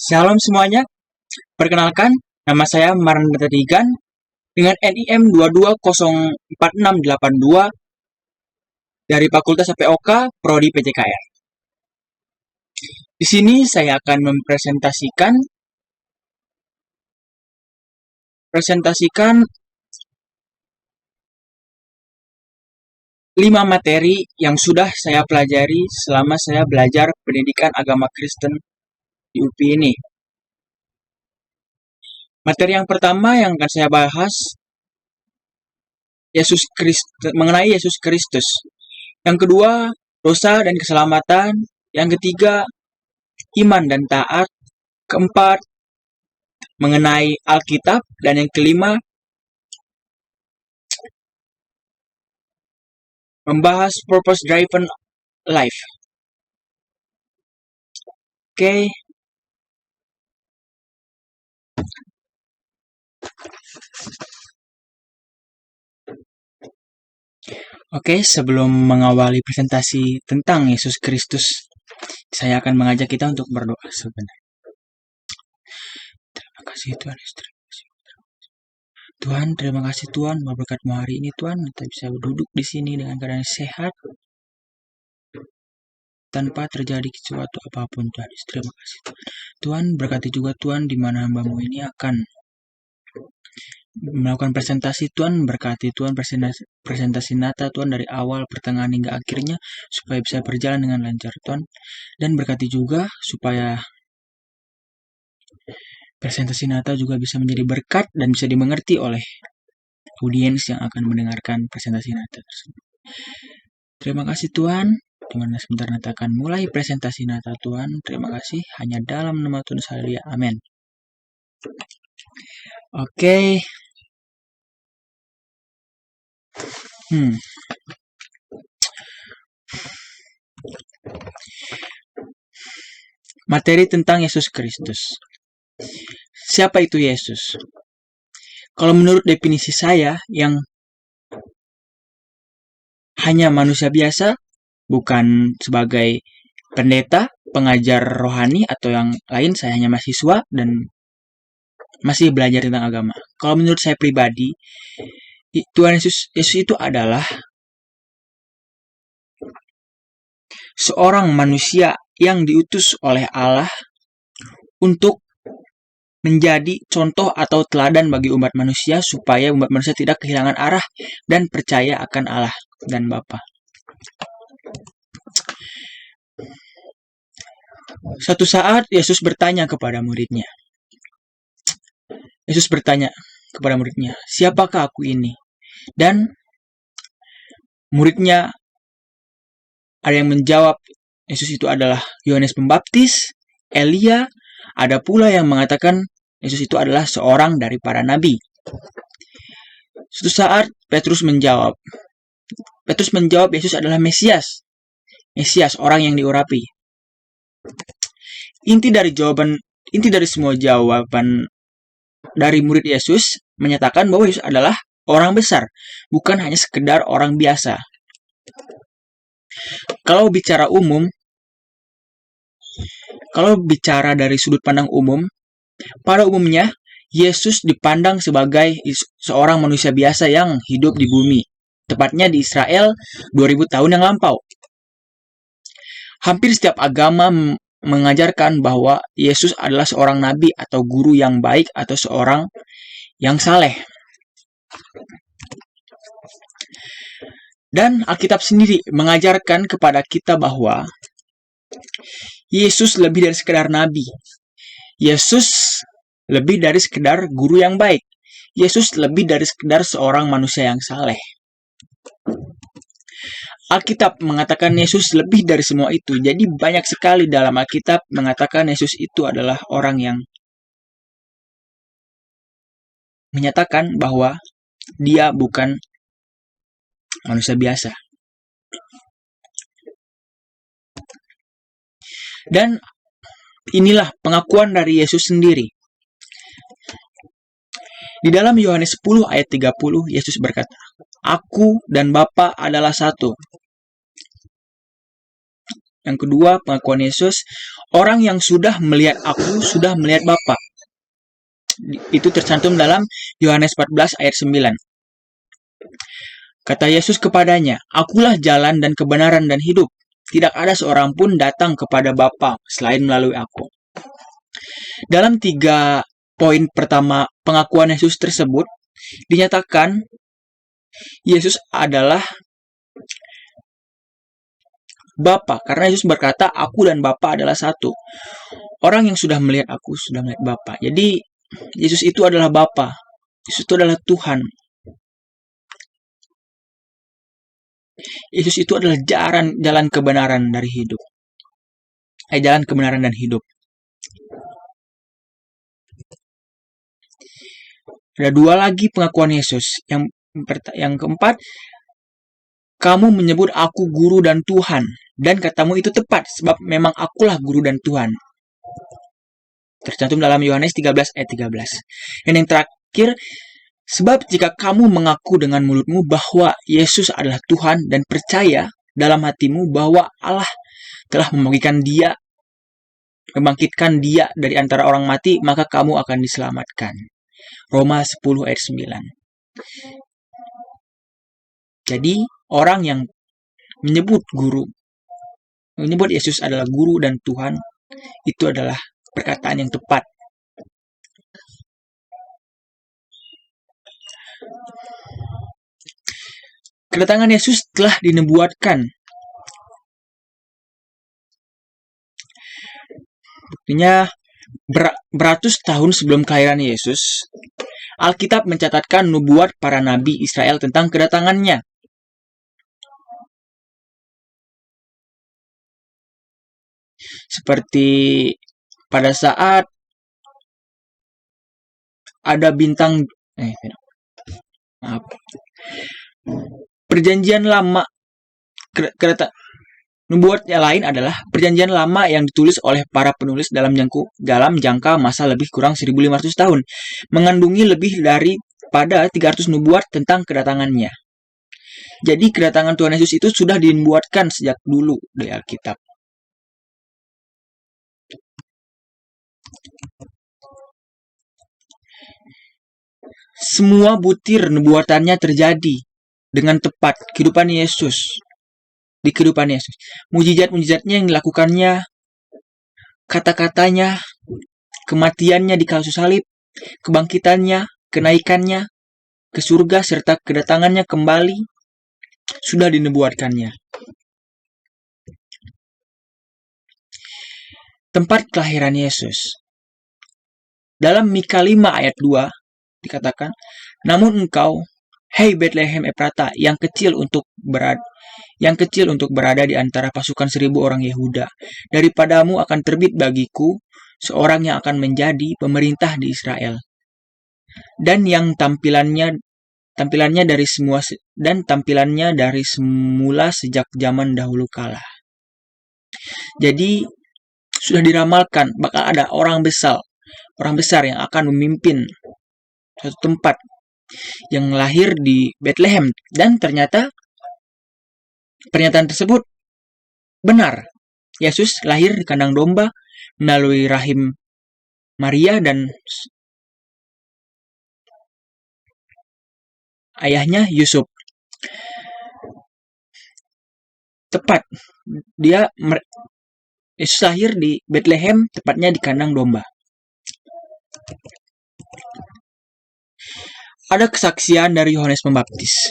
Shalom semuanya, perkenalkan nama saya Marnata Digan dengan NIM 220462 dari Fakultas POK Prodi PJKR. Di sini saya akan mempresentasikan 5 materi yang sudah saya pelajari selama saya belajar pendidikan agama Kristen di UPI ini. Materi yang pertama yang akan saya bahas mengenai Yesus Kristus. Yang kedua, dosa dan keselamatan. Yang ketiga, iman dan taat. Keempat, mengenai Alkitab. Dan yang kelima, membahas purpose driven life. Oke, sebelum mengawali presentasi tentang Yesus Kristus, saya akan mengajak kita untuk berdoa sebenarnya. Terima kasih Tuhan Yesus. Tuhan, terima kasih Tuhan, berkat-Mu hari ini Tuhan, kita bisa duduk di sini dengan keadaan sehat, tanpa terjadi sesuatu apapun Tuhan. Terima kasih Tuhan. Tuhan, berkati juga Tuhan di mana hamba-Mu ini akan melakukan presentasi. Tuhan, berkati Tuhan presentasi Nata Tuhan dari awal, pertengahan hingga akhirnya supaya bisa berjalan dengan lancar Tuhan. Dan berkati juga supaya presentasi Nata juga bisa menjadi berkat dan bisa dimengerti oleh audiens yang akan mendengarkan presentasi Nata tersebut. Terima kasih Tuhan. Dimana sebentar Nata akan mulai presentasi Nata Tuhan. Terima kasih. Hanya dalam nama Tuhan Haleluya. Amin. Oke. Materi tentang Yesus Kristus. Siapa itu Yesus? Kalau menurut definisi saya yang hanya manusia biasa, bukan sebagai pendeta, pengajar rohani atau yang lain, saya hanya mahasiswa dan masih belajar tentang agama. Kalau menurut saya pribadi, Tuhan Yesus itu adalah seorang manusia yang diutus oleh Allah untuk menjadi contoh atau teladan bagi umat manusia supaya umat manusia tidak kehilangan arah dan percaya akan Allah dan Bapa. Suatu saat Yesus bertanya kepada muridnya. Siapakah aku ini? Dan muridnya ada yang menjawab, Yesus itu adalah Yohanes Pembaptis, Elia, ada pula yang mengatakan Yesus itu adalah seorang dari para nabi. Suatu saat Petrus menjawab Yesus adalah Mesias, orang yang diurapi. Inti dari semua jawaban dari murid Yesus menyatakan bahwa Yesus adalah orang besar, bukan hanya sekedar orang biasa. Kalau bicara dari sudut pandang umum, pada umumnya Yesus dipandang sebagai seorang manusia biasa yang hidup di bumi, tepatnya di Israel 2000 tahun yang lampau. Hampir setiap agama mengajarkan bahwa Yesus adalah seorang nabi atau guru yang baik atau seorang yang saleh. Dan Alkitab sendiri mengajarkan kepada kita bahwa Yesus lebih dari sekedar nabi. Yesus lebih dari sekedar guru yang baik. Yesus lebih dari sekedar seorang manusia yang saleh. Alkitab mengatakan Yesus lebih dari semua itu. Jadi banyak sekali dalam Alkitab mengatakan Yesus itu adalah orang yang menyatakan bahwa dia bukan manusia biasa. Dan inilah pengakuan dari Yesus sendiri. Di dalam Yohanes 10 ayat 30, Yesus berkata, Aku dan Bapa adalah satu. Yang kedua, pengakuan Yesus, orang yang sudah melihat aku sudah melihat Bapa. Itu tercantum dalam Yohanes 14 ayat 9. Kata Yesus kepadanya, "Akulah jalan dan kebenaran dan hidup. Tidak ada seorang pun datang kepada Bapa selain melalui aku." Dalam 3 poin pertama pengakuan Yesus tersebut, dinyatakan Yesus adalah Bapa, karena Yesus berkata, "Aku dan Bapa adalah satu." Orang yang sudah melihat aku sudah melihat Bapa. Jadi Yesus itu adalah Bapa. Yesus itu adalah Tuhan. Yesus itu adalah jalan kebenaran dari hidup. Jalan kebenaran dan hidup. Ada 2 lagi pengakuan Yesus. Yang keempat, kamu menyebut aku guru dan Tuhan. Dan katamu itu tepat, sebab memang akulah guru dan Tuhan. Tercantum dalam Yohanes 13 ayat 13. Dan yang terakhir, sebab jika kamu mengaku dengan mulutmu bahwa Yesus adalah Tuhan dan percaya dalam hatimu bahwa Allah telah membangkitkan dia dari antara orang mati, maka kamu akan diselamatkan. Roma 10 ayat 9. Jadi, orang yang menyebut Yesus adalah guru dan Tuhan, itu adalah perkataan yang tepat. Kedatangan Yesus telah dinubuatkan. Buktinya, beratus tahun sebelum kelahiran Yesus, Alkitab mencatatkan nubuat para nabi Israel tentang kedatangannya. Seperti pada saat ada bintang Perjanjian Lama, nubuat yang lain adalah Perjanjian Lama yang ditulis oleh para penulis dalam jangka masa lebih kurang 1500 tahun, mengandungi lebih daripada 300 nubuat tentang kedatangannya. Jadi kedatangan Tuhan Yesus itu sudah dinubuatkan sejak dulu di Alkitab. Semua butir nubuatannya terjadi dengan tepat di kehidupan Yesus. Mujizat-mujizatnya yang dilakukannya, kata-katanya, kematiannya di kayu salib, kebangkitannya, kenaikannya ke surga, serta kedatangannya kembali sudah dinubuatkannya. Tempat kelahiran Yesus. Dalam Mika 5 ayat 2 dikatakan, "Namun engkau, hei Bethlehem Efrata, yang kecil untuk berada di antara pasukan 1000 orang Yehuda, daripadamu akan terbit bagiku seorang yang akan menjadi pemerintah di Israel, dan yang tampilannya dari semula sejak zaman dahulu kala." Jadi sudah diramalkan bakal ada orang besar yang akan memimpin suatu tempat yang lahir di Bethlehem, dan ternyata pernyataan tersebut benar. Yesus lahir di kandang domba melalui rahim Maria dan ayahnya Yusuf. Tepat, Yesus lahir di Bethlehem, tepatnya di kandang domba. Ada kesaksian dari Yohanes Pembaptis.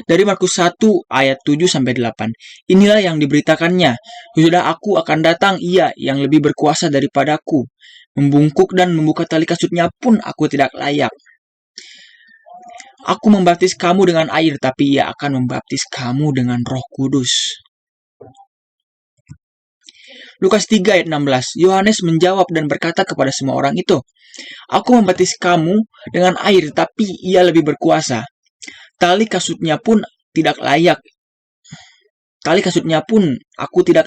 Dari Markus 1 ayat 7-8. "Inilah yang diberitakannya, sudah aku akan datang ia yang lebih berkuasa daripadaku. Membungkuk dan membuka tali kasutnya pun aku tidak layak. Aku membaptis kamu dengan air, tapi ia akan membaptis kamu dengan Roh Kudus." Lukas 3 ayat 16. Yohanes menjawab dan berkata kepada semua orang itu, "Aku membaptis kamu dengan air, tapi ia lebih berkuasa. Tali kasutnya pun aku tidak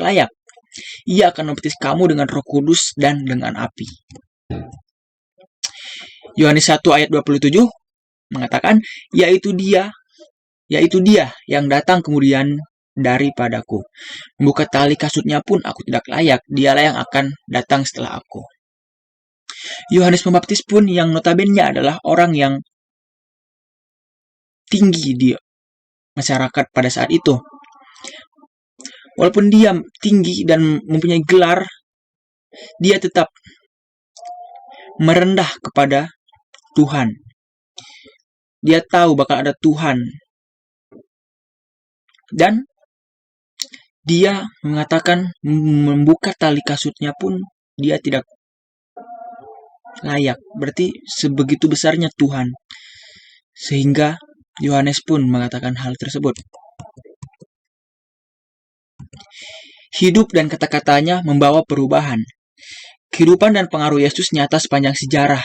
layak. Ia akan membaptis kamu dengan Roh Kudus dan dengan api." Yohanes 1 ayat 27 mengatakan, yaitu dia yang datang kemudian daripadaku. Membuka tali kasutnya pun aku tidak layak, dialah yang akan datang setelah aku. Yohanes Pembaptis pun yang notabene adalah orang yang tinggi di masyarakat pada saat itu. Walaupun dia tinggi dan mempunyai gelar, dia tetap merendah kepada Tuhan. Dia tahu bakal ada Tuhan. Dan dia mengatakan membuka tali kasutnya pun dia tidak layak. Berarti sebegitu besarnya Tuhan. Sehingga Yohanes pun mengatakan hal tersebut. Hidup dan kata-katanya membawa perubahan. Kehidupan dan pengaruh Yesus nyata sepanjang sejarah.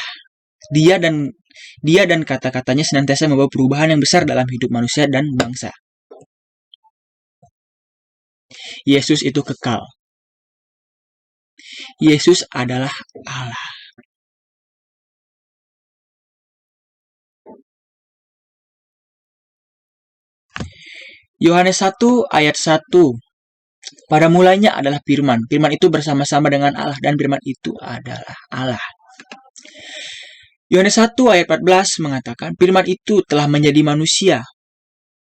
Dia dan kata-katanya senantiasa membawa perubahan yang besar dalam hidup manusia dan bangsa. Yesus itu kekal. Yesus adalah Allah. Yohanes 1 ayat 1. Pada mulanya adalah firman. Firman itu bersama-sama dengan Allah dan firman itu adalah Allah. Yohanes 1 ayat 14 mengatakan, firman itu telah menjadi manusia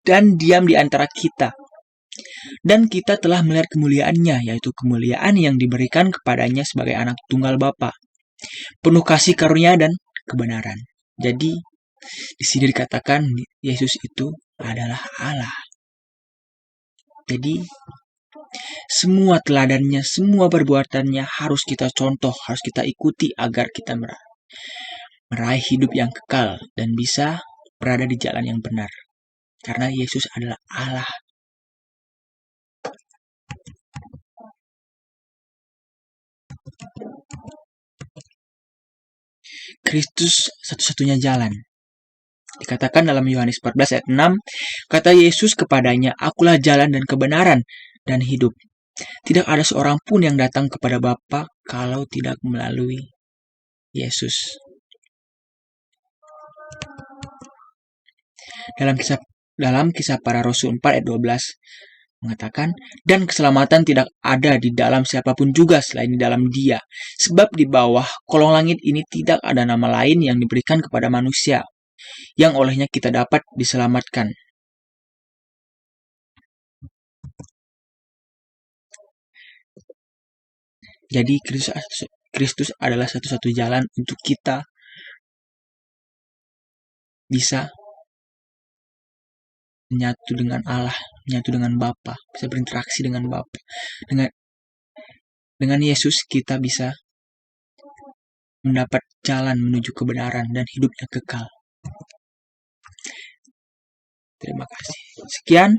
dan diam di antara kita. Dan kita telah melihat kemuliaannya, yaitu kemuliaan yang diberikan kepadanya sebagai anak tunggal Bapa, penuh kasih karunia dan kebenaran. Jadi, di sini dikatakan Yesus itu adalah Allah. Jadi, semua teladannya, semua perbuatannya harus kita contoh, harus kita ikuti agar kita meraih hidup yang kekal dan bisa berada di jalan yang benar. Karena Yesus adalah Allah. Kristus satu-satunya jalan. Dikatakan dalam Yohanes 14 ayat 6, kata Yesus kepadanya, akulah jalan dan kebenaran dan hidup. Tidak ada seorang pun yang datang kepada Bapa kalau tidak melalui Yesus. Dalam kisah para Rasul 4 ayat 12 mengatakan, dan keselamatan tidak ada di dalam siapapun juga selain di dalam Dia. Sebab di bawah kolong langit ini tidak ada nama lain yang diberikan kepada manusia, yang olehnya kita dapat diselamatkan. Jadi Kristus adalah satu-satu jalan untuk kita bisa menyatu dengan Allah, menyatu dengan Bapa, bisa berinteraksi dengan Bapa. Dengan Yesus kita bisa mendapat jalan menuju kebenaran dan hidupnya kekal. Terima kasih. Sekian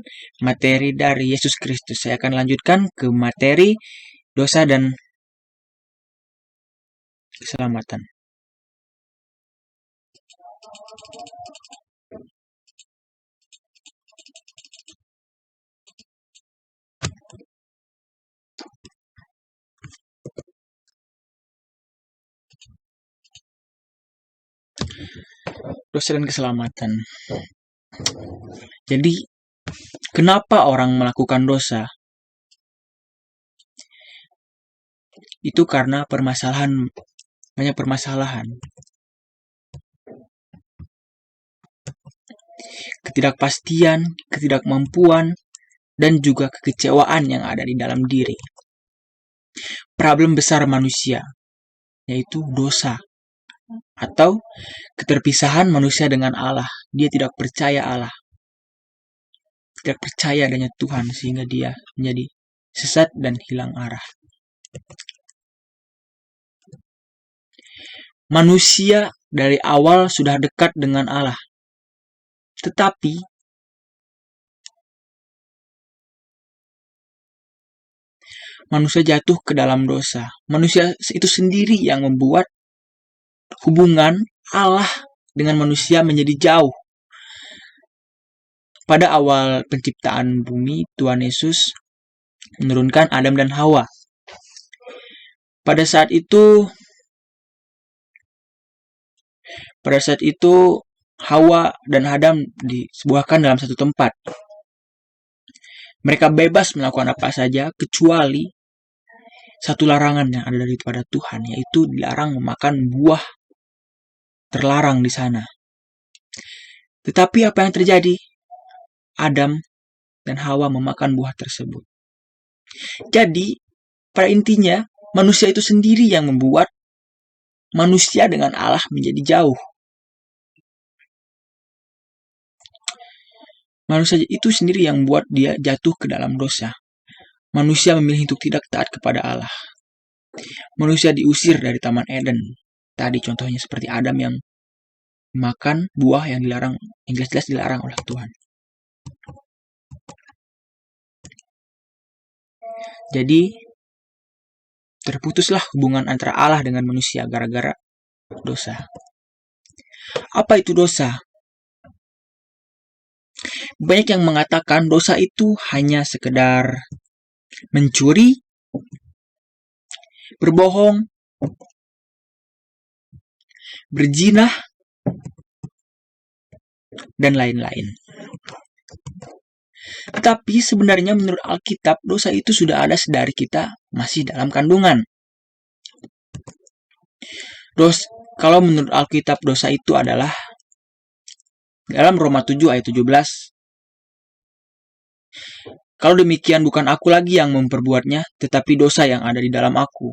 materi dari Yesus Kristus. Saya akan lanjutkan ke materi dosa dan keselamatan. Dosa dan keselamatan. Jadi, kenapa orang melakukan dosa? Itu karena banyak permasalahan. Ketidakpastian, ketidakmampuan, dan juga kekecewaan yang ada di dalam diri. Problem besar manusia, yaitu dosa. Atau keterpisahan manusia dengan Allah. Dia tidak percaya Allah. Tidak percaya adanya Tuhan sehingga dia menjadi sesat dan hilang arah. Manusia dari awal sudah dekat dengan Allah. Tetapi manusia jatuh ke dalam dosa. Manusia itu sendiri yang membuat hubungan Allah dengan manusia menjadi jauh. Pada awal penciptaan bumi, Tuhan Yesus menurunkan Adam dan Hawa. Pada saat itu Hawa dan Adam disebuahkan dalam satu tempat. Mereka bebas melakukan apa saja kecuali satu larangan yang ada daripada Tuhan, yaitu dilarang memakan buah terlarang di sana. Tetapi apa yang terjadi? Adam dan Hawa memakan buah tersebut. Jadi, pada intinya, manusia itu sendiri yang membuat manusia dengan Allah menjadi jauh. Manusia itu sendiri yang membuat dia jatuh ke dalam dosa. Manusia memilih untuk tidak taat kepada Allah. Manusia diusir dari Taman Eden. Tadi contohnya seperti Adam yang makan buah yang dilarang, yang jelas-jelas dilarang oleh Tuhan. Jadi, terputuslah hubungan antara Allah dengan manusia gara-gara dosa. Apa itu dosa? Banyak yang mengatakan dosa itu hanya sekedar mencuri, berbohong, berzina, dan lain-lain. Tetapi sebenarnya menurut Alkitab, dosa itu sudah ada sedari kita masih dalam kandungan. Kalau menurut Alkitab, dosa itu adalah dalam Roma 7 ayat 17. Kalau demikian bukan aku lagi yang memperbuatnya, tetapi dosa yang ada di dalam aku.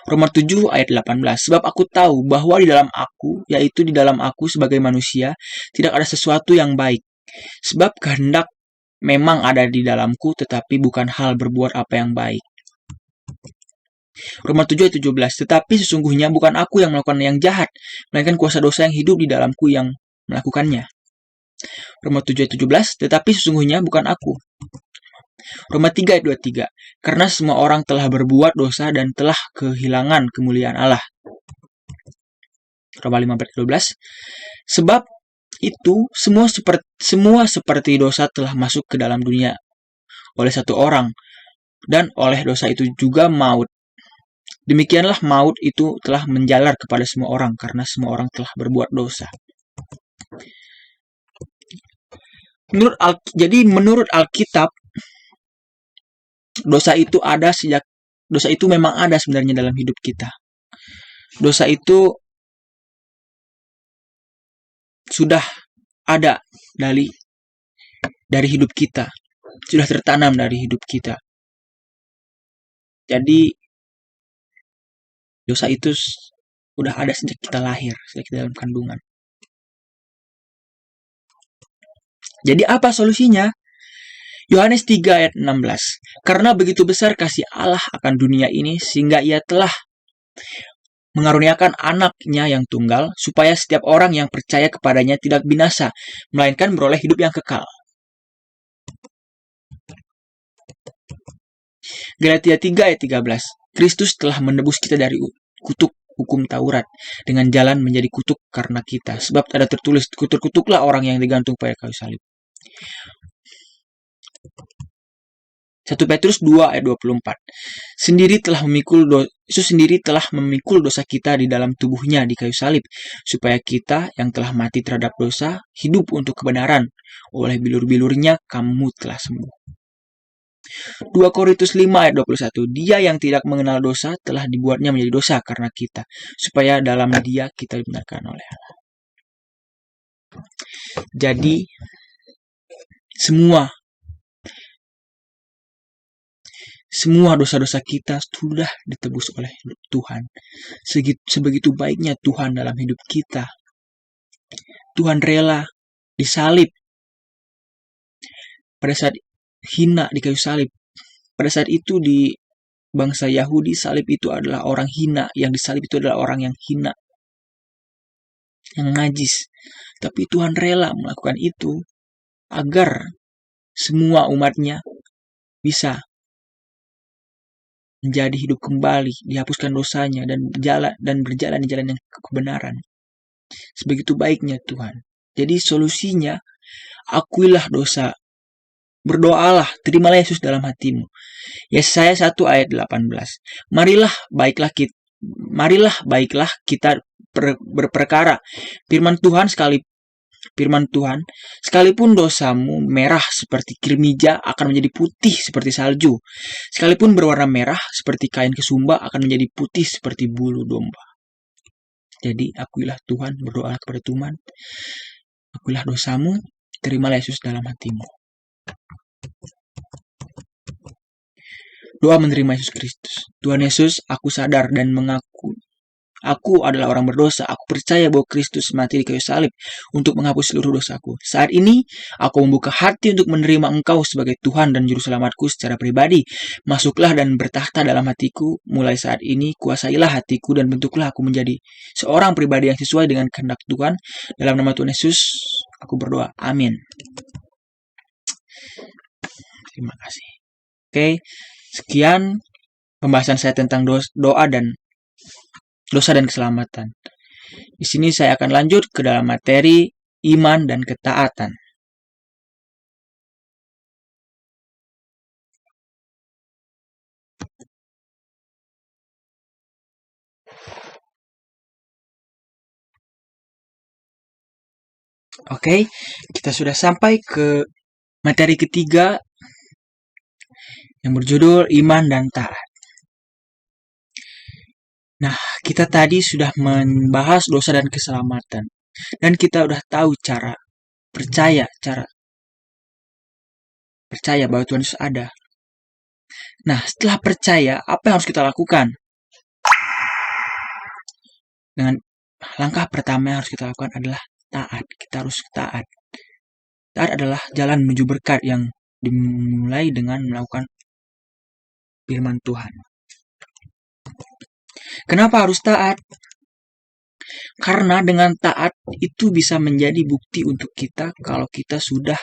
Roma 7 ayat 18. Sebab aku tahu bahwa di dalam aku, yaitu di dalam aku sebagai manusia, tidak ada sesuatu yang baik. Sebab kehendak memang ada di dalamku, tetapi bukan hal berbuat apa yang baik. Roma 7 ayat 17. Tetapi sesungguhnya bukan aku yang melakukan yang jahat, melainkan kuasa dosa yang hidup di dalamku yang melakukannya. Roma 7 ayat 17. Tetapi sesungguhnya bukan aku. Roma 3 ayat 23. Karena semua orang telah berbuat dosa dan telah kehilangan kemuliaan Allah. Roma 5 ayat 12. Sebab itu semua seperti dosa telah masuk ke dalam dunia oleh satu orang, dan oleh dosa itu juga maut. Demikianlah maut itu telah menjalar kepada semua orang karena semua orang telah berbuat dosa. Menurut Alkitab, dosa itu memang ada sebenarnya dalam hidup kita. Dosa itu sudah ada dari hidup kita, sudah tertanam dari hidup kita. Jadi dosa itu sudah ada sejak kita lahir, sejak kita dalam kandungan. Jadi apa solusinya? Yohanes 3 ayat 16. Karena begitu besar kasih Allah akan dunia ini, sehingga ia telah mengaruniakan anaknya yang tunggal, supaya setiap orang yang percaya kepadanya tidak binasa, melainkan beroleh hidup yang kekal. Galatia 3 ayat 13. Kristus telah menebus kita dari kutuk hukum Taurat dengan jalan menjadi kutuk karena kita. Sebab ada tertulis, kutuk-kutuklah orang yang digantung pada kayu salib. 1 Petrus 2 ayat 24. Yesus sendiri telah memikul dosa kita di dalam tubuhnya di kayu salib, supaya kita yang telah mati terhadap dosa hidup untuk kebenaran. Oleh bilur-bilurnya kamu telah sembuh. 2 Korintus 5 ayat 21. Dia yang tidak mengenal dosa telah dibuatnya menjadi dosa karena kita, supaya dalam dia kita dibenarkan oleh Allah. Jadi semua dosa-dosa kita sudah ditebus oleh Tuhan. Sebegitu baiknya Tuhan dalam hidup kita. Tuhan rela disalib pada saat hina di kayu salib. Pada saat itu di bangsa Yahudi, salib itu adalah orang hina. Yang disalib itu adalah orang yang hina, yang najis. Tapi Tuhan rela melakukan itu agar semua umatnya bisa menjadi hidup kembali, dihapuskan dosanya, dan berjalan di jalan yang kebenaran. Sebegitu baiknya Tuhan. Jadi solusinya, akuilah dosa, berdoalah, terimalah Yesus dalam hatimu. Yesaya 1 ayat 18. Marilah baiklah kita berperkara. Firman Tuhan firman Tuhan, sekalipun dosamu merah seperti kirmija akan menjadi putih seperti salju. Sekalipun berwarna merah seperti kain kesumba akan menjadi putih seperti bulu domba. Jadi akuilah Tuhan, berdoa kepada Tuhan. Akuilah dosamu, terimalah Yesus dalam hatimu. Doa menerima Yesus Kristus. Tuhan Yesus, aku sadar dan mengaku aku adalah orang berdosa. Aku percaya bahwa Kristus mati di kayu salib untuk menghapus seluruh dosaku. Saat ini, aku membuka hati untuk menerima Engkau sebagai Tuhan dan Juru Selamatku secara pribadi. Masuklah dan bertahta dalam hatiku. Mulai saat ini, kuasailah hatiku dan bentuklah aku menjadi seorang pribadi yang sesuai dengan kehendak Tuhan. Dalam nama Tuhan Yesus, aku berdoa. Amin. Terima kasih. Oke, sekian pembahasan saya tentang doa dan dosa dan keselamatan. Di sini saya akan lanjut ke dalam materi iman dan ketaatan. Oke, kita sudah sampai ke materi ketiga yang berjudul iman dan taat. Nah, kita tadi sudah membahas dosa dan keselamatan. Dan kita udah tahu cara percaya bahwa Tuhan Yesus ada. Nah, setelah percaya, apa yang harus kita lakukan? Dengan langkah pertama yang harus kita lakukan adalah taat. Kita harus taat. Taat adalah jalan menuju berkat yang dimulai dengan melakukan firman Tuhan. Kenapa harus taat? Karena dengan taat itu bisa menjadi bukti untuk kita kalau kita sudah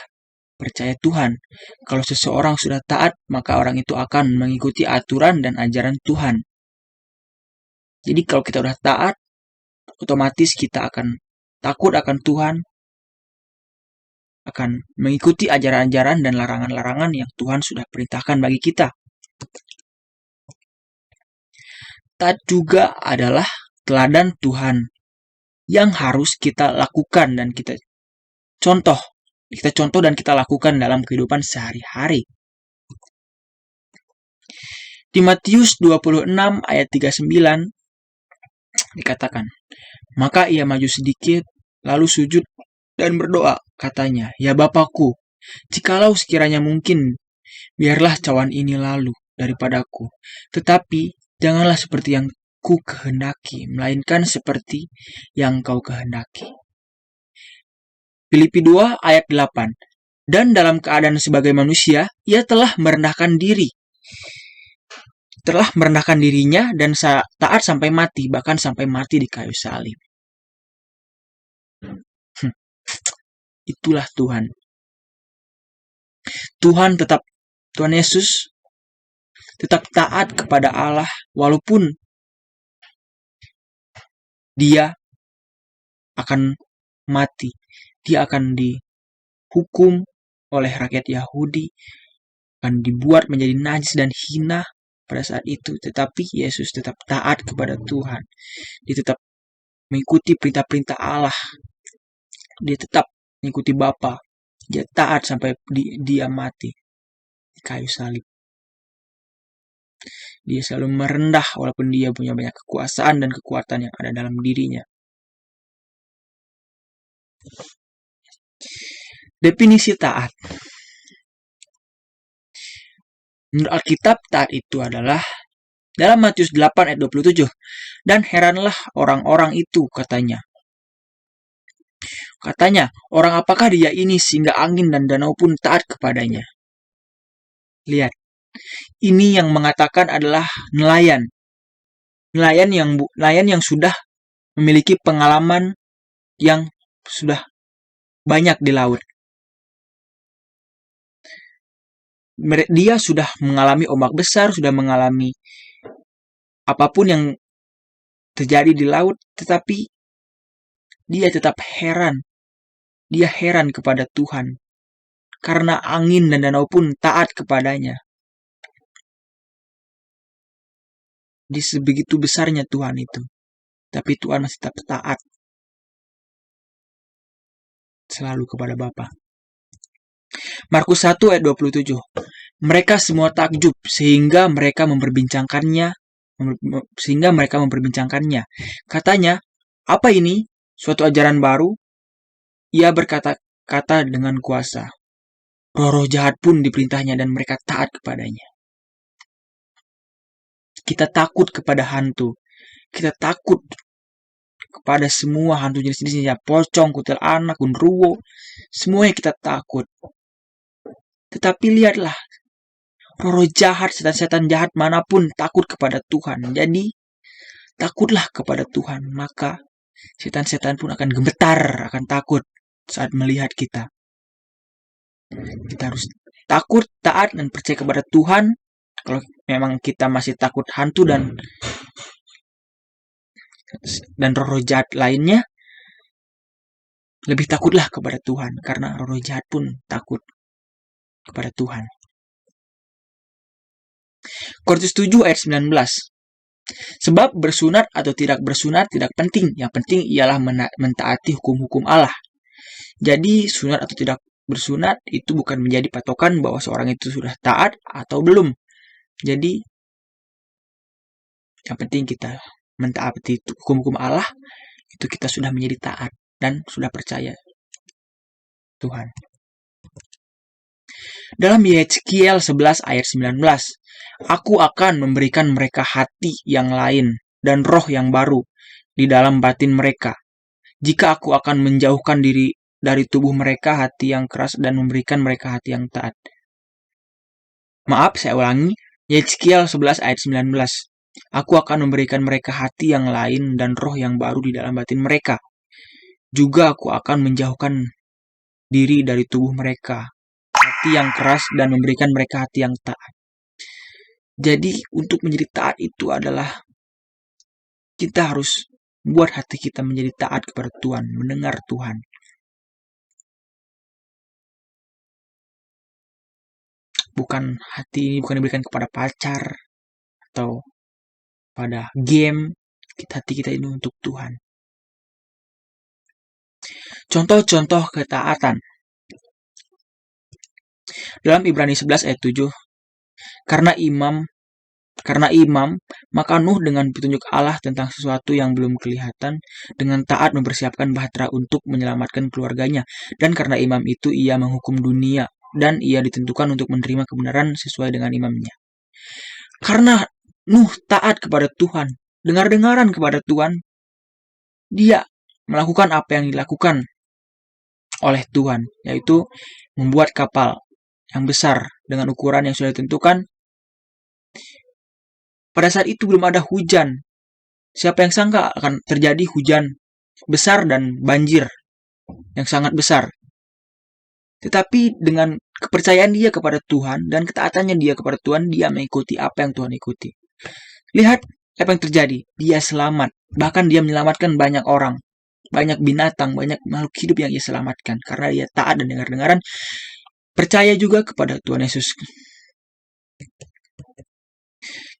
percaya Tuhan. Kalau seseorang sudah taat, maka orang itu akan mengikuti aturan dan ajaran Tuhan. Jadi kalau kita sudah taat, otomatis kita akan takut akan Tuhan, akan mengikuti ajaran-ajaran dan larangan-larangan yang Tuhan sudah perintahkan bagi kita. Taat juga adalah teladan Tuhan yang harus kita lakukan dan kita contoh dan kita lakukan dalam kehidupan sehari-hari. Di Matius 26 ayat 39 dikatakan, maka ia maju sedikit, lalu sujud dan berdoa, katanya, ya Bapakku, jikalau sekiranya mungkin, biarlah cawan ini lalu daripadaku, tetapi janganlah seperti yang ku kehendaki, melainkan seperti yang kau kehendaki. Filipi 2 ayat 8. Dan dalam keadaan sebagai manusia, ia telah merendahkan dirinya dan taat sampai mati, bahkan sampai mati di kayu salib. Itulah Tuhan. Tuhan Yesus tetap taat kepada Allah walaupun dia akan mati. Dia akan dihukum oleh rakyat Yahudi, akan dibuat menjadi najis dan hina pada saat itu. Tetapi Yesus tetap taat kepada Tuhan. Dia tetap mengikuti perintah-perintah Allah. Dia tetap mengikuti Bapa. Dia taat sampai dia mati di kayu salib. Dia selalu merendah walaupun dia punya banyak kekuasaan dan kekuatan yang ada dalam dirinya. Definisi taat. Menurut Alkitab, taat itu adalah dalam Matius 8 ayat 27. Dan heranlah orang-orang itu, katanya. Katanya, orang apakah dia ini sehingga angin dan danau pun taat kepadanya? Lihat, ini yang mengatakan adalah nelayan. Nelayan yang sudah memiliki pengalaman yang sudah banyak di laut. Dia sudah mengalami ombak besar, sudah mengalami apapun yang terjadi di laut, tetapi dia tetap heran. Dia heran kepada Tuhan. Karena angin dan danau pun taat kepadanya. Di sebegitu besarnya Tuhan itu. Tapi Tuhan masih tetap taat. selalu kepada Bapa. Markus 1 ayat 27. Mereka semua takjub sehingga mereka memperbincangkannya. Katanya, "Apa ini? Suatu ajaran baru?" Ia berkata-kata dengan kuasa. Roh-roh jahat pun diperintahnya dan mereka taat kepadanya. Kita takut kepada hantu. Kita takut kepada semua hantu jenis-jenisnya. Pocong, kuntilanak, genderuwo. Semuanya kita takut. Tetapi lihatlah, roh-roh jahat, setan-setan jahat manapun takut kepada Tuhan. Jadi, takutlah kepada Tuhan. Maka, setan-setan pun akan gemetar, akan takut saat melihat kita. Kita harus takut, taat, dan percaya kepada Tuhan. Kalau memang kita masih takut hantu dan roh-roh jahat lainnya, lebih takutlah kepada Tuhan. Karena roh-roh jahat pun takut kepada Tuhan. Korintus 7 ayat 19. Sebab bersunat atau tidak bersunat tidak penting. Yang penting ialah mentaati hukum-hukum Allah. Jadi sunat atau tidak bersunat itu bukan menjadi patokan bahwa seorang itu sudah taat atau belum. Jadi yang penting kita mentaati hukum-hukum Allah, itu kita sudah menjadi taat dan sudah percaya Tuhan. Dalam Yeskiel 11 ayat 19, "Aku akan memberikan mereka hati yang lain dan roh yang baru di dalam batin mereka. Jika aku akan menjauhkan diri dari tubuh mereka hati yang keras dan memberikan mereka hati yang taat." Maaf, saya ulangi. Yeskiel 11 ayat 19. "Aku akan memberikan mereka hati yang lain dan roh yang baru di dalam batin mereka. Juga aku akan menjauhkan diri dari tubuh mereka hati yang keras dan memberikan mereka hati yang taat." Jadi untuk menjadi taat itu adalah kita harus buat hati kita menjadi taat kepada Tuhan, mendengar Tuhan. Hati ini bukan diberikan kepada pacar atau pada game. Hati kita ini untuk Tuhan. Contoh-contoh ketaatan. Dalam Ibrani 11 ayat 7, Karena imam, maka Nuh dengan petunjuk Allah tentang sesuatu yang belum kelihatan, dengan taat mempersiapkan bahtera untuk menyelamatkan keluarganya. Dan karena imam itu ia menghukum dunia, dan ia ditentukan untuk menerima kebenaran sesuai dengan imamnya. Karena Nuh taat kepada Tuhan, dengar-dengaran kepada Tuhan, dia melakukan apa yang dilakukan oleh Tuhan, yaitu membuat kapal yang besar dengan ukuran yang sudah ditentukan. Pada saat itu belum ada hujan. Siapa yang sangka akan terjadi hujan besar dan banjir yang sangat besar. Tetapi dengan kepercayaan dia kepada Tuhan dan ketaatannya dia kepada Tuhan, dia mengikuti apa yang Tuhan ikuti. Lihat apa yang terjadi. Dia selamat. Bahkan dia menyelamatkan banyak orang, banyak binatang, banyak makhluk hidup yang ia selamatkan. Karena dia taat dan dengar-dengaran, percaya juga kepada Tuhan Yesus.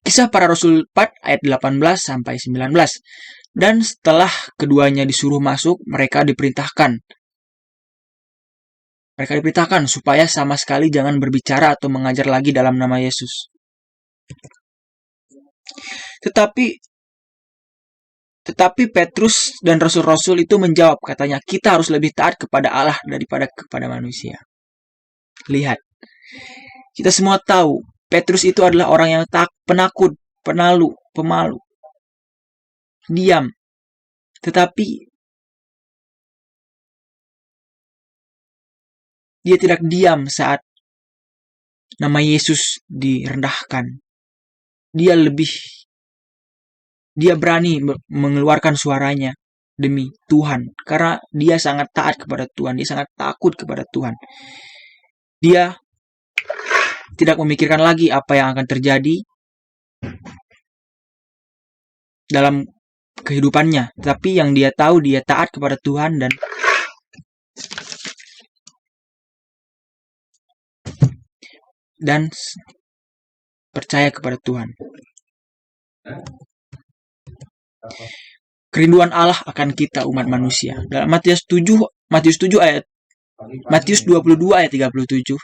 Kisah Para Rasul 4 ayat 18 sampai 19. Dan setelah keduanya disuruh masuk, mereka diperintahkan supaya sama sekali jangan berbicara atau mengajar lagi dalam nama Yesus. Tetapi Petrus dan rasul-rasul itu menjawab, katanya, "Kita harus lebih taat kepada Allah daripada kepada manusia." Lihat, kita semua tahu Petrus itu adalah orang yang penakut, pemalu, diam. Tetapi dia tidak diam saat nama Yesus direndahkan. Dia berani mengeluarkan suaranya demi Tuhan. Karena dia sangat taat kepada Tuhan. Dia sangat takut kepada Tuhan. Dia tidak memikirkan lagi apa yang akan terjadi dalam kehidupannya. Tapi yang dia tahu, dia taat kepada Tuhan dan percaya kepada Tuhan. Kerinduan Allah akan kita umat manusia. Dalam Matius 7 ayat Matius 22 ayat 37.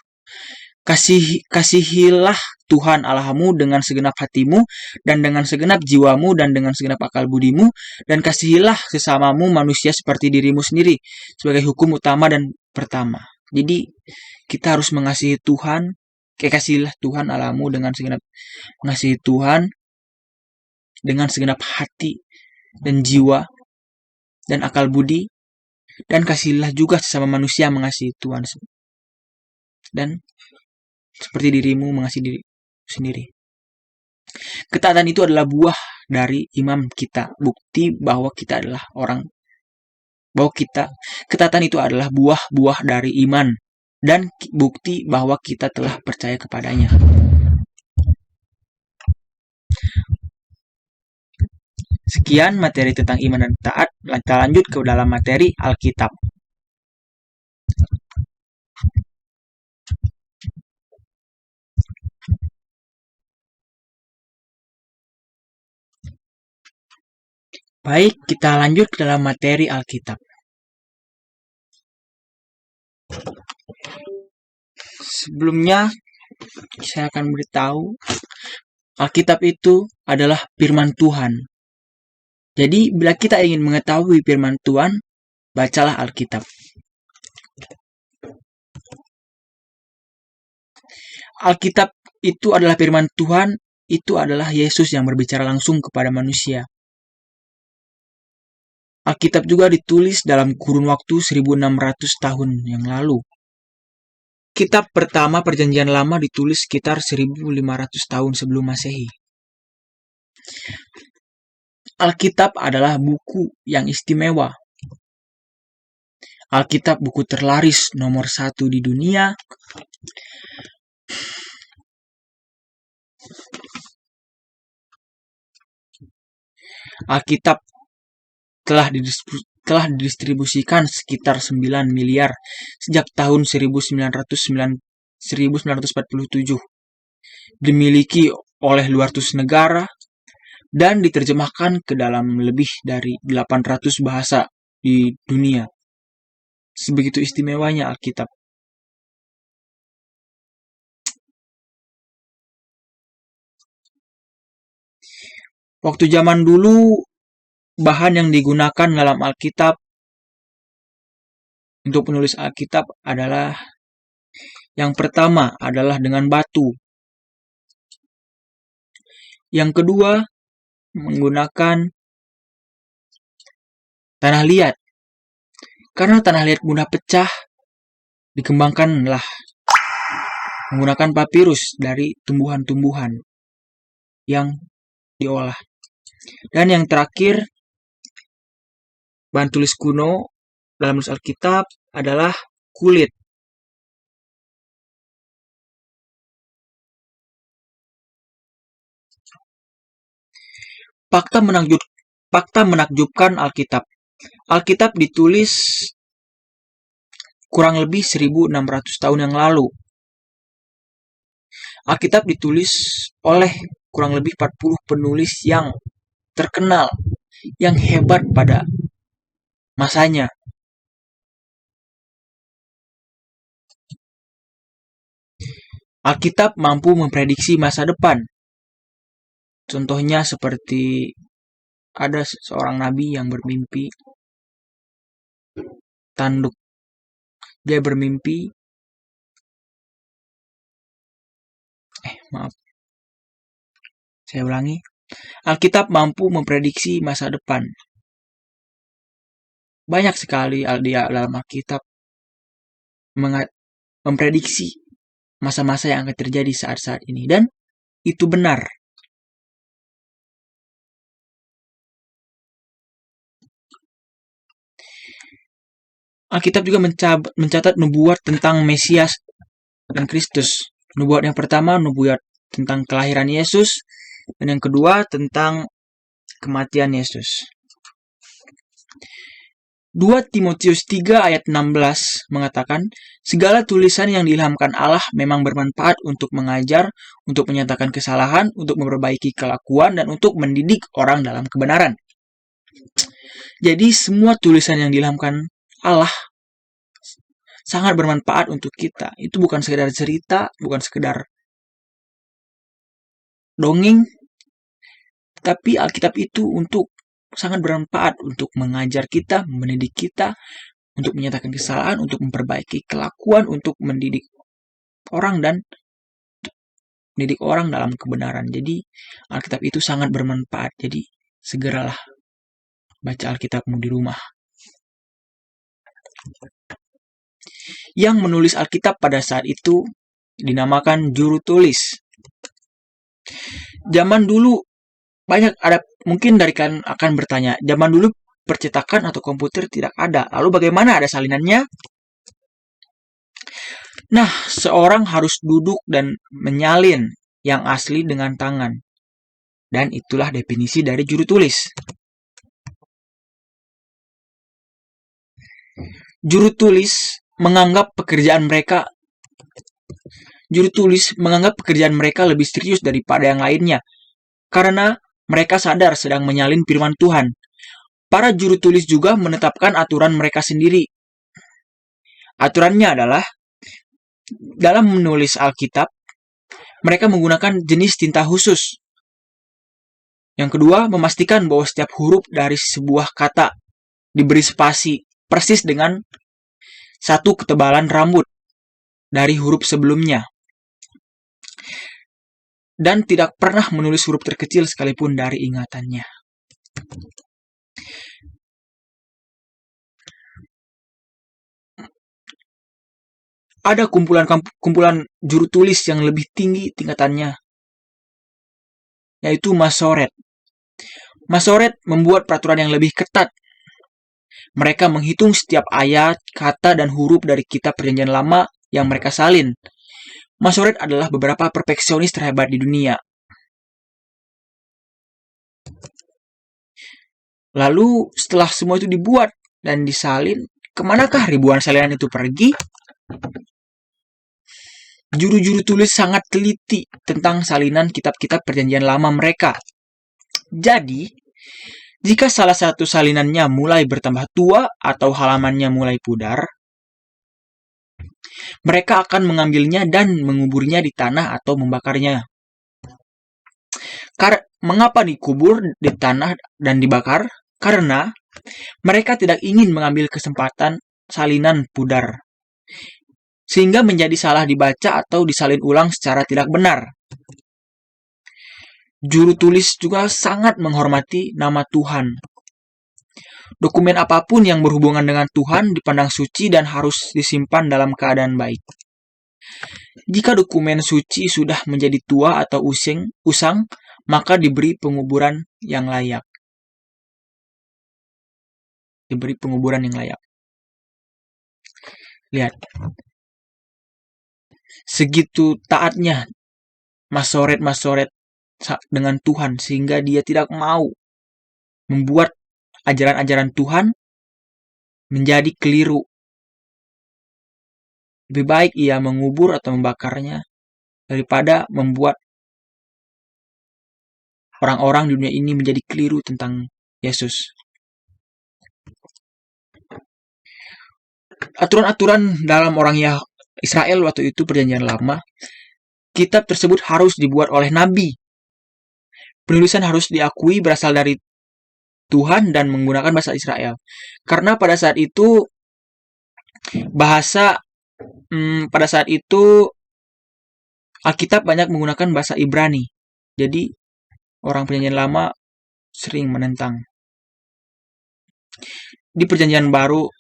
Kasihilah Tuhan Allahmu dengan segenap hatimu dan dengan segenap jiwamu dan dengan segenap akal budimu, dan kasihilah sesamamu manusia seperti dirimu sendiri, sebagai hukum utama dan pertama. Jadi kita harus mengasihi Tuhan, kasihilah Tuhan Allahmu dengan segenap, mengasihi Tuhan dengan segenap hati dan jiwa dan akal budi, dan kasihilah juga sesama manusia mengasihi Tuhan dan seperti dirimu mengasihi diri sendiri. Ketaatan itu adalah buah dari iman kita, bukti bahwa kita adalah ketaatan itu adalah buah dari iman dan bukti bahwa kita telah percaya kepadanya. Sekian materi tentang iman dan taat. Kita lanjut ke dalam materi Alkitab. Baik, kita lanjut ke dalam materi Alkitab. Sebelumnya, saya akan beritahu Alkitab itu adalah firman Tuhan. Jadi, bila kita ingin mengetahui firman Tuhan, bacalah Alkitab. Alkitab itu adalah firman Tuhan, itu adalah Yesus yang berbicara langsung kepada manusia. Alkitab juga ditulis dalam kurun waktu 1600 tahun yang lalu. Kitab pertama Perjanjian Lama ditulis sekitar 1500 tahun sebelum Masehi. Alkitab adalah buku yang istimewa. Alkitab buku terlaris nomor 1 di dunia. Alkitab telah didistribusikan sekitar 9 miliar sejak tahun 1947. Dimiliki oleh 200 negara dan diterjemahkan ke dalam lebih dari 800 bahasa di dunia. Sebegitu istimewanya Alkitab. Waktu zaman dulu, bahan yang digunakan dalam Alkitab untuk menulis Alkitab adalah yang pertama adalah dengan batu. Yang kedua menggunakan tanah liat. Karena tanah liat mudah pecah, dikembangkanlah menggunakan papirus dari tumbuhan-tumbuhan yang diolah. Dan yang terakhir, bahan tulis kuno dalam menulis Alkitab adalah kulit. Fakta menakjubkan Alkitab. Alkitab ditulis kurang lebih 1600 tahun yang lalu. Alkitab ditulis oleh kurang lebih 40 penulis yang terkenal, yang hebat pada masanya. Alkitab mampu memprediksi masa depan. Contohnya seperti ada seorang nabi yang bermimpi tanduk. Dia bermimpi Saya ulangi. Alkitab mampu memprediksi masa depan. Banyak sekali dalam Alkitab memprediksi masa-masa yang akan terjadi saat-saat ini. Dan itu benar. Alkitab juga mencatat nubuat tentang Mesias dan Kristus. Nubuat yang pertama, nubuat tentang kelahiran Yesus. Dan yang kedua, tentang kematian Yesus. 2 Timotius 3 ayat 16 mengatakan, segala tulisan yang diilhamkan Allah memang bermanfaat untuk mengajar, untuk menyatakan kesalahan, untuk memperbaiki kelakuan, dan untuk mendidik orang dalam kebenaran. Jadi semua tulisan yang diilhamkan Allah sangat bermanfaat untuk kita. Itu bukan sekedar cerita, bukan sekedar dongeng, tapi Alkitab itu sangat bermanfaat untuk mengajar kita, mendidik kita, untuk menyatakan kesalahan, untuk memperbaiki kelakuan, untuk mendidik orang dan mendidik orang dalam kebenaran. Jadi Alkitab itu sangat bermanfaat. Jadi segeralah baca Alkitabmu di rumah. Yang menulis Alkitab pada saat itu dinamakan juru tulis. Zaman dulu mungkin dari kalian akan bertanya, zaman dulu percetakan atau komputer tidak ada. Lalu bagaimana ada salinannya? Nah, seorang harus duduk dan menyalin yang asli dengan tangan. Dan itulah definisi dari juru tulis. Juru tulis menganggap pekerjaan mereka lebih serius daripada yang lainnya, karena mereka sadar sedang menyalin firman Tuhan. Para juru tulis juga menetapkan aturan mereka sendiri. Aturannya adalah, dalam menulis Alkitab, mereka menggunakan jenis tinta khusus. Yang kedua, memastikan bahwa setiap huruf dari sebuah kata diberi spasi persis dengan satu ketebalan rambut dari huruf sebelumnya. Dan tidak pernah menulis huruf terkecil sekalipun dari ingatannya. Ada kumpulan juru tulis yang lebih tinggi tingkatannya, yaitu Masoret. Masoret membuat peraturan yang lebih ketat. Mereka menghitung setiap ayat, kata, dan huruf dari kitab Perjanjian Lama yang mereka salin. Masoret adalah beberapa perfeksionis terhebat di dunia. Lalu setelah semua itu dibuat dan disalin, kemanakah ribuan salinan itu pergi? Juru-juru tulis sangat teliti tentang salinan kitab-kitab Perjanjian Lama mereka. Jadi, jika salah satu salinannya mulai bertambah tua atau halamannya mulai pudar, mereka akan mengambilnya dan menguburnya di tanah atau membakarnya. Mengapa dikubur di tanah dan dibakar? Karena mereka tidak ingin mengambil kesempatan salinan pudar, sehingga menjadi salah dibaca atau disalin ulang secara tidak benar. Juru tulis juga sangat menghormati nama Tuhan. Dokumen apapun yang berhubungan dengan Tuhan dipandang suci dan harus disimpan dalam keadaan baik. Jika dokumen suci sudah menjadi tua atau usang, maka diberi penguburan yang layak. Lihat. Segitu taatnya Masoret dengan Tuhan, sehingga dia tidak mau membuat ajaran-ajaran Tuhan menjadi keliru. Lebih baik ia mengubur atau membakarnya daripada membuat orang-orang di dunia ini menjadi keliru tentang Yesus. Aturan-aturan dalam orang Israel waktu itu Perjanjian Lama, kitab tersebut harus dibuat oleh nabi. Penulisan harus diakui berasal dari Tuhan dan menggunakan bahasa Israel. Karena pada saat itu Alkitab banyak menggunakan bahasa Ibrani. Jadi orang Perjanjian Lama sering menentang. Di Perjanjian Baru,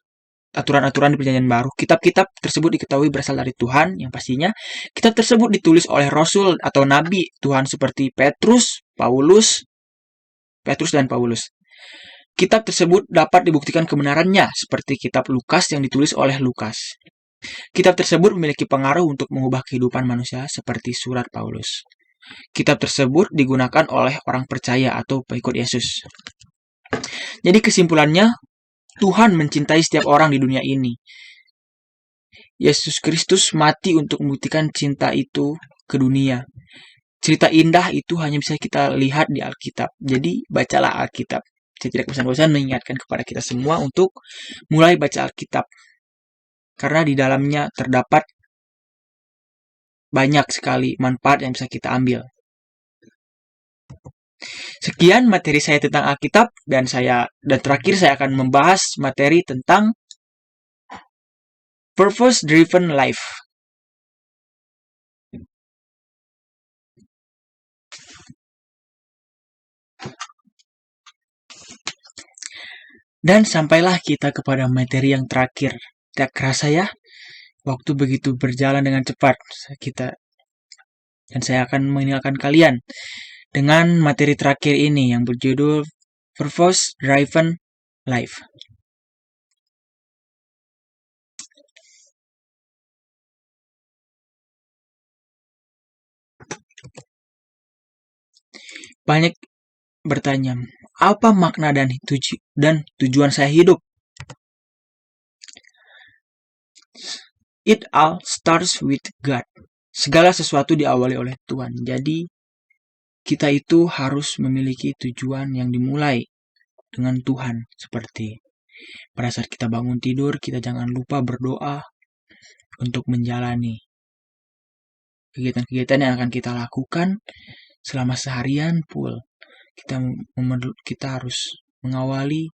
aturan-aturan di Perjanjian Baru, kitab-kitab tersebut diketahui berasal dari Tuhan, yang pastinya kitab tersebut ditulis oleh rasul atau nabi Tuhan seperti Petrus dan Paulus. Kitab tersebut dapat dibuktikan kebenarannya seperti kitab Lukas yang ditulis oleh Lukas. Kitab tersebut memiliki pengaruh untuk mengubah kehidupan manusia seperti surat Paulus. Kitab tersebut digunakan oleh orang percaya atau pengikut Yesus. Jadi kesimpulannya, Tuhan mencintai setiap orang di dunia ini. Yesus Kristus mati untuk membuktikan cinta itu ke dunia. Cerita indah itu hanya bisa kita lihat di Alkitab. Jadi bacalah Alkitab. Saya tidak bosan-bosan mengingatkan kepada kita semua untuk mulai baca Alkitab. karena di dalamnya terdapat banyak sekali manfaat yang bisa kita ambil. Sekian materi saya tentang Alkitab, dan terakhir saya akan membahas materi tentang purpose driven life. Dan sampailah kita kepada materi yang terakhir. Tidak kerasa ya, waktu begitu berjalan dengan cepat. Dan saya akan meninggalkan kalian dengan materi terakhir ini yang berjudul Purpose Driven Life. Banyak bertanya, apa makna dan tujuan saya hidup? It all starts with God. Segala sesuatu diawali oleh Tuhan. Jadi, kita itu harus memiliki tujuan yang dimulai dengan Tuhan. Seperti pada saat kita bangun tidur, kita jangan lupa berdoa untuk menjalani kegiatan-kegiatan yang akan kita lakukan selama seharian full. Kita harus mengawali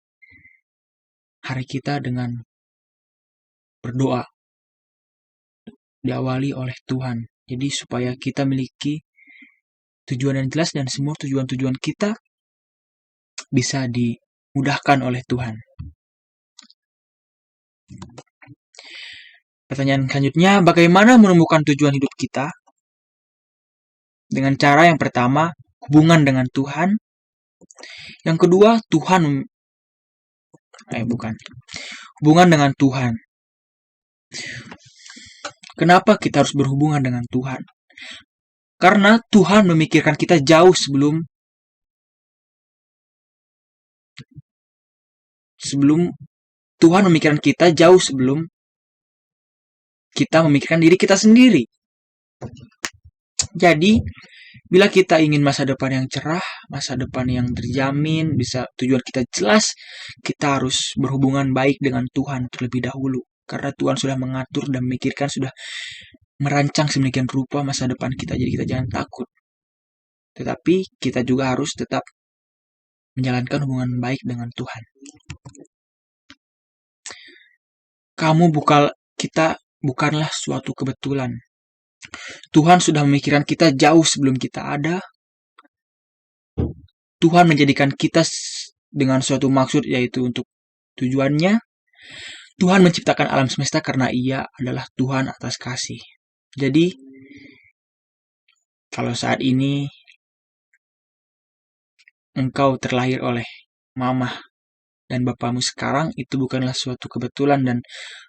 hari kita dengan berdoa, diawali oleh Tuhan. Jadi supaya kita memiliki tujuan yang jelas, dan semua tujuan-tujuan kita bisa dimudahkan oleh Tuhan. Pertanyaan selanjutnya, bagaimana menemukan tujuan hidup kita? Dengan cara yang pertama, hubungan dengan Tuhan. Yang kedua, hubungan dengan Tuhan. Kenapa kita harus berhubungan dengan Tuhan? Karena Tuhan memikirkan kita jauh sebelum Tuhan memikirkan kita jauh sebelum kita memikirkan diri kita sendiri. Jadi, bila kita ingin masa depan yang cerah, masa depan yang terjamin, bisa tujuan kita jelas, kita harus berhubungan baik dengan Tuhan terlebih dahulu. Karena Tuhan sudah mengatur dan memikirkan, sudah merancang sedemikian rupa masa depan kita. Jadi kita jangan takut. Tetapi kita juga harus tetap menjalankan hubungan baik dengan Tuhan. Kita bukanlah suatu kebetulan. Tuhan sudah memikirkan kita jauh sebelum kita ada. Tuhan menjadikan kita dengan suatu maksud, yaitu untuk tujuannya. Tuhan menciptakan alam semesta karena Ia adalah Tuhan atas kasih. Jadi, kalau saat ini engkau terlahir oleh mamah dan bapamu sekarang, itu bukanlah suatu kebetulan, dan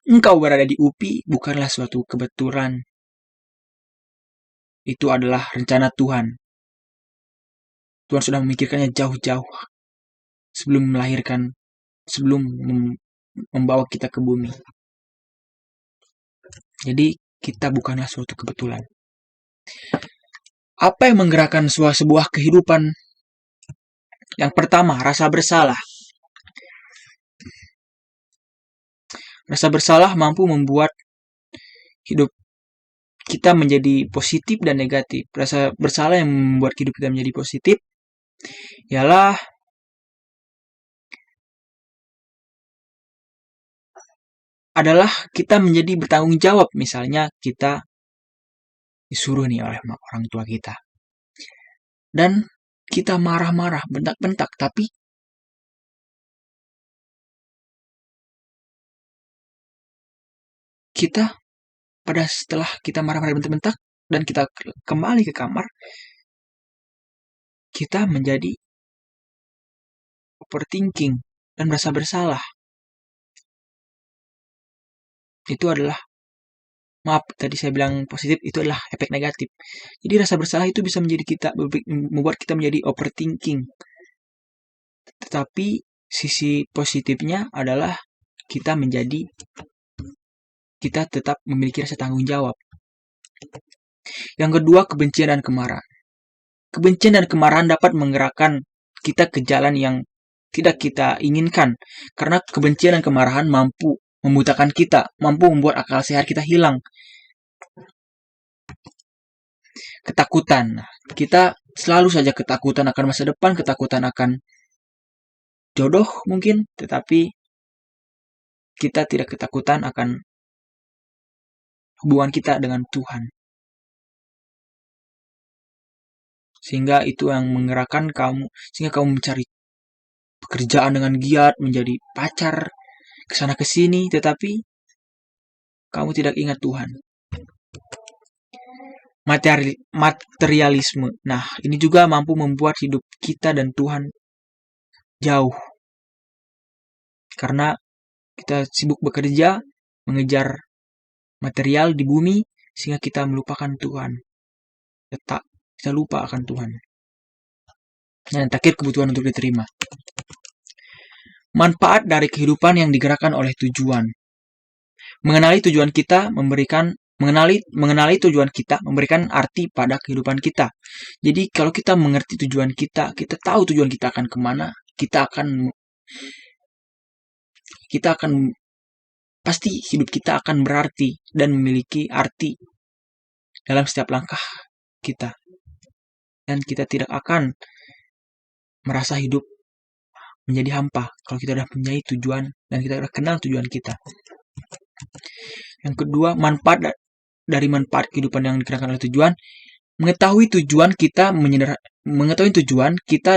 engkau berada di UPI bukanlah suatu kebetulan. Itu adalah rencana Tuhan. Tuhan sudah memikirkannya jauh-jauh sebelum membawa kita ke bumi. Jadi kita bukanlah suatu kebetulan. Apa yang menggerakkan sebuah kehidupan? Yang pertama, rasa bersalah. Rasa bersalah mampu membuat hidup kita menjadi positif dan negatif. Rasa bersalah yang membuat hidup kita menjadi positif ialah adalah kita menjadi bertanggung jawab. Misalnya kita disuruh nih oleh orang tua kita, dan kita marah-marah, bentak-bentak, tapi kita setelah kita marah-marah, bentak-bentak, dan kita kembali ke kamar, kita menjadi overthinking dan merasa bersalah. Itu adalah, tadi saya bilang positif, itu adalah efek negatif. Jadi rasa bersalah itu bisa membuat kita menjadi overthinking. Tetapi sisi positifnya adalah kita tetap memiliki rasa tanggung jawab. Yang kedua, kebencian dan kemarahan. Kebencian dan kemarahan dapat menggerakkan kita ke jalan yang tidak kita inginkan, karena kebencian dan kemarahan mampu membutakan kita, mampu membuat akal sehat kita hilang. Ketakutan. Kita selalu saja ketakutan akan masa depan, ketakutan akan jodoh mungkin, tetapi kita tidak ketakutan akan hubungan kita dengan Tuhan. Sehingga itu yang menggerakkan kamu, sehingga kamu mencari pekerjaan dengan giat, menjadi pacar, kesana kesini, tetapi kamu tidak ingat Tuhan. Materialisme. Nah, ini juga mampu membuat hidup kita dan Tuhan jauh. Karena kita sibuk bekerja, mengejar material di bumi, sehingga kita melupakan Tuhan. Kita lupa akan Tuhan. Dan terakhir, kebutuhan untuk diterima. Manfaat dari kehidupan yang digerakkan oleh tujuan. Mengenali tujuan kita mengenali tujuan kita memberikan arti pada kehidupan kita. Jadi kalau kita mengerti tujuan kita tahu tujuan kita akan kemana, kita akan pasti hidup kita akan berarti dan memiliki arti dalam setiap langkah kita. Dan kita tidak akan merasa hidup menjadi hampa kalau kita sudah punya tujuan dan kita sudah kenal tujuan kita. Yang kedua, manfaat kehidupan yang digerakkan oleh tujuan. Mengetahui tujuan kita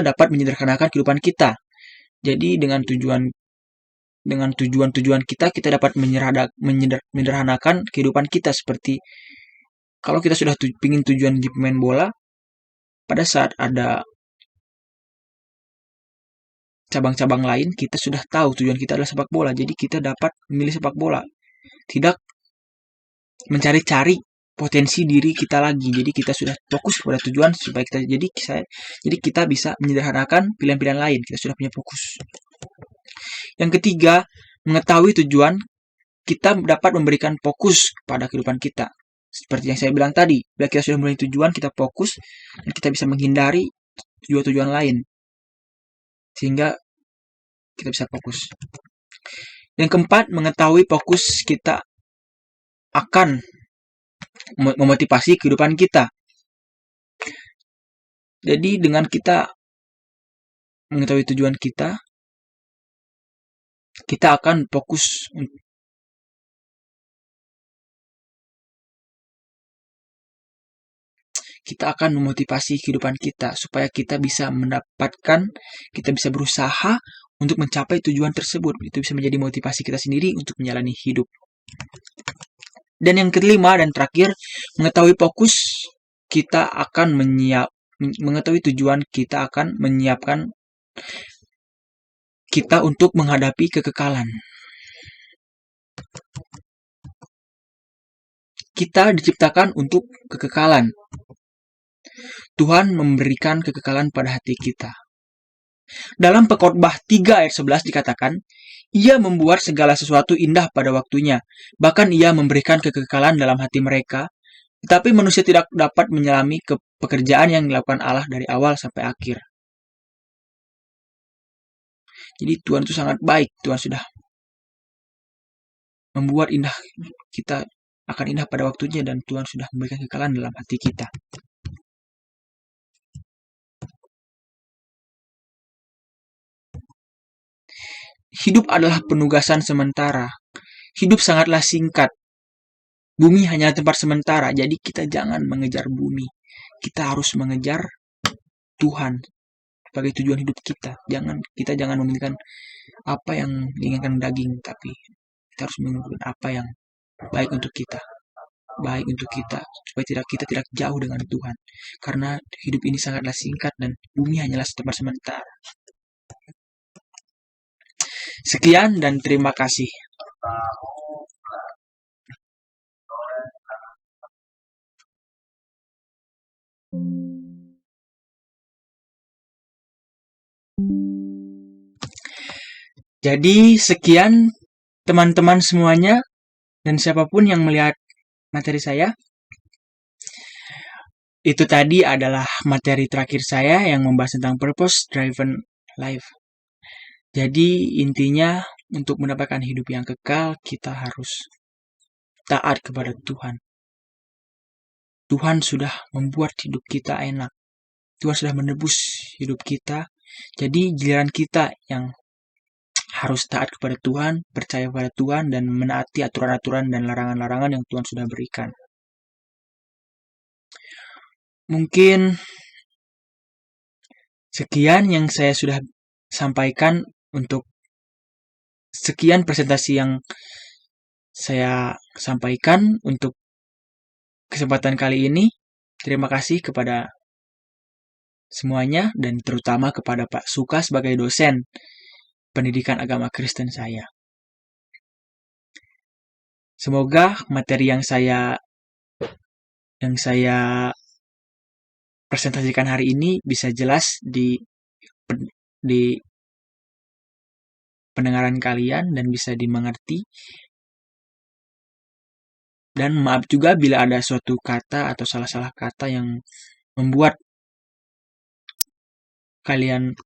dapat menyederhanakan kehidupan kita. Jadi dengan tujuan kita dapat menyederhanakan kehidupan kita. Seperti kalau kita sudah ingin tujuan di pemain bola, pada saat ada cabang-cabang lain, kita sudah tahu tujuan kita adalah sepak bola. Jadi kita dapat memilih sepak bola. Tidak mencari-cari potensi diri kita lagi. Jadi kita sudah fokus pada tujuan supaya kita bisa menyederhanakan pilihan-pilihan lain. Kita sudah punya fokus. Yang ketiga, mengetahui tujuan kita dapat memberikan fokus pada kehidupan kita. Seperti yang saya bilang tadi, bila kita sudah mulai tujuan, kita fokus dan kita bisa menghindari tujuan-tujuan lain. Sehingga kita bisa fokus. Yang keempat, mengetahui fokus kita akan memotivasi kehidupan kita. Jadi dengan kita mengetahui tujuan kita akan fokus. Kita akan memotivasi kehidupan kita supaya kita bisa berusaha untuk mencapai tujuan tersebut. Itu bisa menjadi motivasi kita sendiri untuk menjalani hidup. Dan yang kelima dan terakhir, mengetahui tujuan kita akan menyiapkan kita untuk menghadapi kekekalan. Kita diciptakan untuk kekekalan. Tuhan memberikan kekekalan pada hati kita. Dalam Pengkhotbah 3 ayat 11 dikatakan, Ia membuat segala sesuatu indah pada waktunya, bahkan Ia memberikan kekekalan dalam hati mereka, tetapi manusia tidak dapat menyelami pekerjaan yang dilakukan Allah dari awal sampai akhir. Jadi Tuhan itu sangat baik. Tuhan sudah membuat kita akan indah pada waktunya, dan Tuhan sudah memberikan kekekalan dalam hati kita. Hidup adalah penugasan sementara. Hidup sangatlah singkat. Bumi hanyalah tempat sementara, jadi kita jangan mengejar bumi. Kita harus mengejar Tuhan sebagai tujuan hidup kita. Kita jangan memikirkan apa yang diinginkan daging, tapi kita harus memikirkan apa yang baik untuk kita. Supaya kita tidak jauh dengan Tuhan. Karena hidup ini sangatlah singkat dan bumi hanyalah tempat sementara. Sekian dan terima kasih. Jadi sekian teman-teman semuanya dan siapapun yang melihat materi saya. Itu tadi adalah materi terakhir saya yang membahas tentang purpose driven life. Jadi intinya untuk mendapatkan hidup yang kekal, kita harus taat kepada Tuhan. Tuhan sudah membuat hidup kita enak. Tuhan sudah menebus hidup kita. Jadi giliran kita yang harus taat kepada Tuhan, percaya kepada Tuhan, dan menaati aturan-aturan dan larangan-larangan yang Tuhan sudah berikan. Mungkin sekian yang saya sudah sampaikan untuk sekian presentasi yang saya sampaikan untuk kesempatan kali ini. Terima kasih kepada semuanya dan terutama kepada Pak Suka sebagai dosen pendidikan agama Kristen saya. Semoga materi yang saya presentasikan hari ini bisa jelas di pendengaran kalian dan bisa dimengerti. Dan maaf juga bila ada suatu kata atau salah-salah kata yang membuat kalian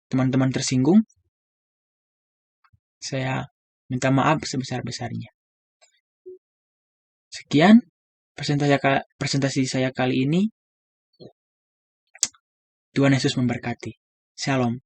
teman-teman tersinggung. Saya minta maaf sebesar-besarnya. Sekian presentasi saya kali ini. Tuhan Yesus memberkati. Shalom.